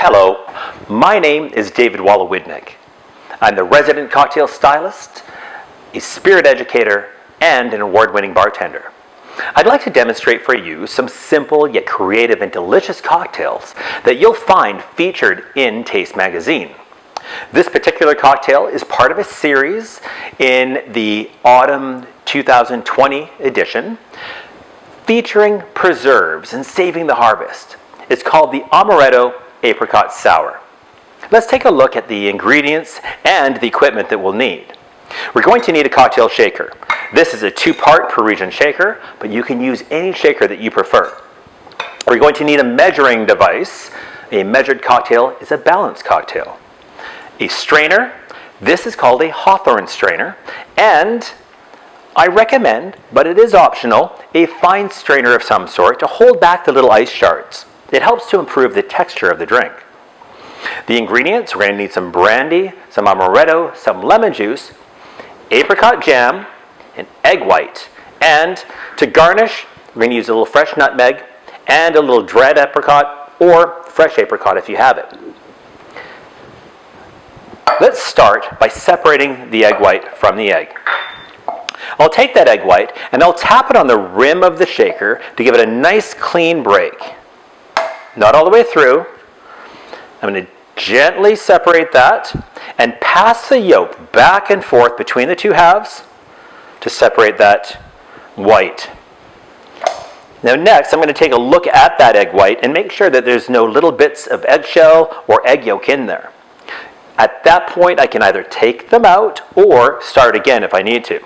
Hello, my name is David Wolowidnyk. I'm the resident cocktail stylist, a spirit educator, and an award-winning bartender. I'd like to demonstrate for you some simple yet creative and delicious cocktails that you'll find featured in Taste Magazine. This particular cocktail is part of a series in the Autumn 2020 edition featuring preserves and saving the harvest. It's called the Amaretto Apricot Sour. Let's take a look at the ingredients and the equipment that we'll need. We're going to need a cocktail shaker. This is a 2-part Parisian shaker, but you can use any shaker that you prefer. We're going to need a measuring device. A measured cocktail is a balanced cocktail. A strainer. This is called a Hawthorne strainer. And I recommend, but it is optional, a fine strainer of some sort to hold back the little ice shards. It helps to improve the texture of the drink. The ingredients, we're going to need some brandy, some amaretto, some lemon juice, apricot jam, an egg white, and to garnish, we're going to use a little fresh nutmeg and a little dried apricot or fresh apricot if you have it. Let's start by separating the egg white from the egg. I'll take that egg white and I'll tap it on the rim of the shaker to give it a nice clean break. Not all the way through. I'm going to gently separate that and pass the yolk back and forth between the two halves to separate that white. Now next, I'm going to take a look at that egg white and make sure that there's no little bits of eggshell or egg yolk in there. At that point, I can either take them out or start again if I need to.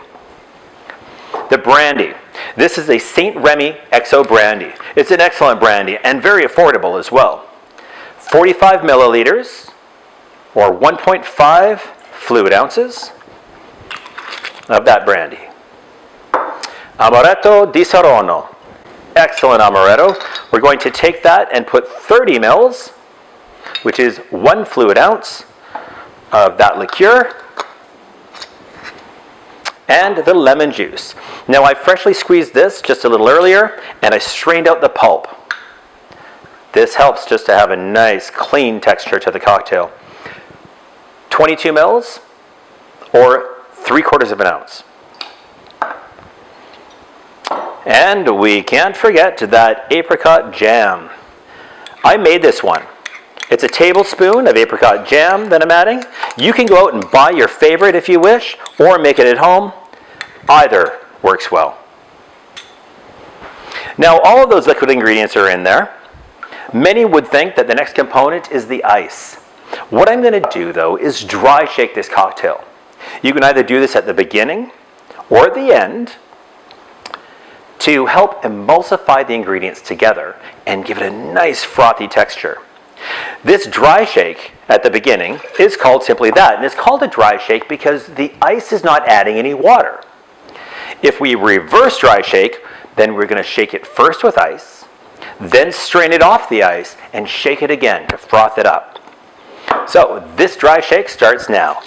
The brandy. This is a St. Remy XO brandy. It's an excellent brandy and very affordable as well. 45 milliliters or 1.5 fluid ounces of that brandy. Amaretto di Saronno. Excellent amaretto. We're going to take that and put 30 mils, which is 1 fluid ounce of that liqueur, and the lemon juice. Now I freshly squeezed this just a little earlier and I strained out the pulp. This helps just to have a nice clean texture to the cocktail. 22 mils or 3/4 of an ounce. And we can't forget that apricot jam. I made this one. It's a tablespoon of apricot jam that I'm adding. You can go out and buy your favorite if you wish, or make it at home. Either works well. Now all of those liquid ingredients are in there. Many would think that the next component is the ice. What I'm going to do though is dry shake this cocktail. You can either do this at the beginning or at the end to help emulsify the ingredients together and give it a nice frothy texture. This dry shake at the beginning is called simply that, and it's called a dry shake because the ice is not adding any water. If we reverse dry shake, then we're going to shake it first with ice, then strain it off the ice and shake it again to froth it up. So this dry shake starts now.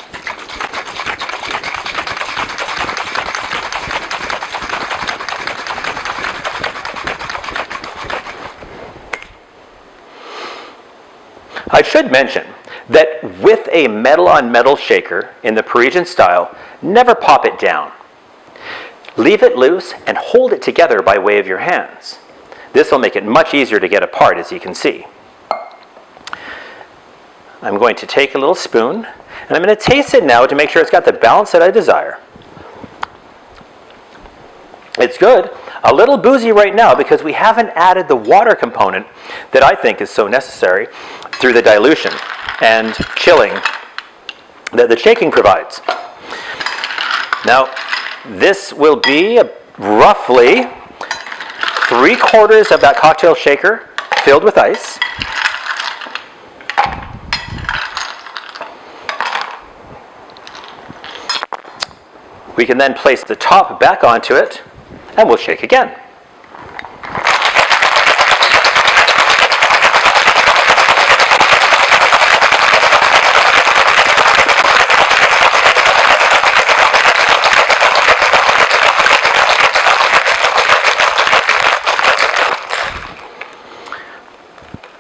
I should mention that with a metal-on-metal shaker in the Parisian style, never pop it down. Leave it loose and hold it together by way of your hands. This will make it much easier to get apart, as you can see. I'm going to take a little spoon and I'm going to taste it now to make sure it's got the balance that I desire. It's good. A little boozy right now because we haven't added the water component that I think is so necessary through the dilution and chilling that the shaking provides. Now, this will be roughly 3/4 of that cocktail shaker filled with ice. We can then place the top back onto it and we'll shake again.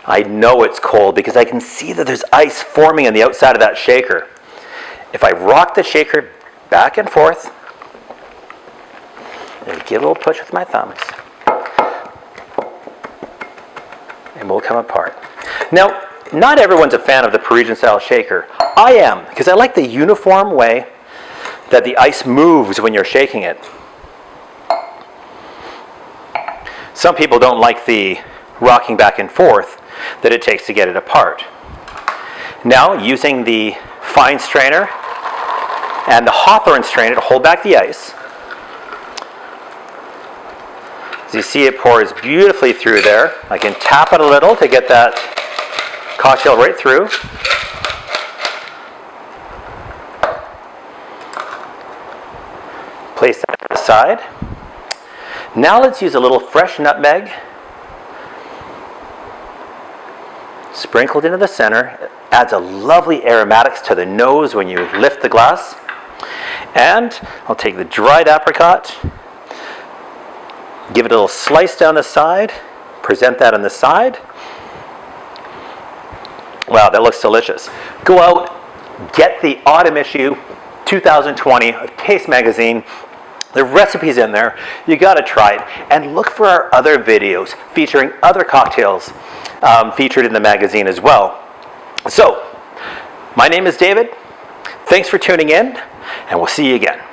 I know it's cold because I can see that there's ice forming on the outside of that shaker. If I rock the shaker back and forth, and give a little push with my thumbs, and we'll come apart. Now, not everyone's a fan of the Parisian style shaker. I am, because I like the uniform way that the ice moves when you're shaking it. Some people don't like the rocking back and forth that it takes to get it apart. Now, using the fine strainer and the Hawthorne strainer to hold back the ice, as you see, it pours beautifully through there. I can tap it a little to get that cocktail right through. Place that aside. Now let's use a little fresh nutmeg sprinkled into the center. It adds a lovely aromatics to the nose when you lift the glass. And I'll take the dried apricot, give it a little slice down the side, present that on the side. Wow, that looks delicious. Go out, get the autumn issue 2020 of Taste Magazine. The recipe's in there. You gotta try it. And look for our other videos featuring other cocktails featured in the magazine as well. So, my name is David. Thanks for tuning in, and we'll see you again.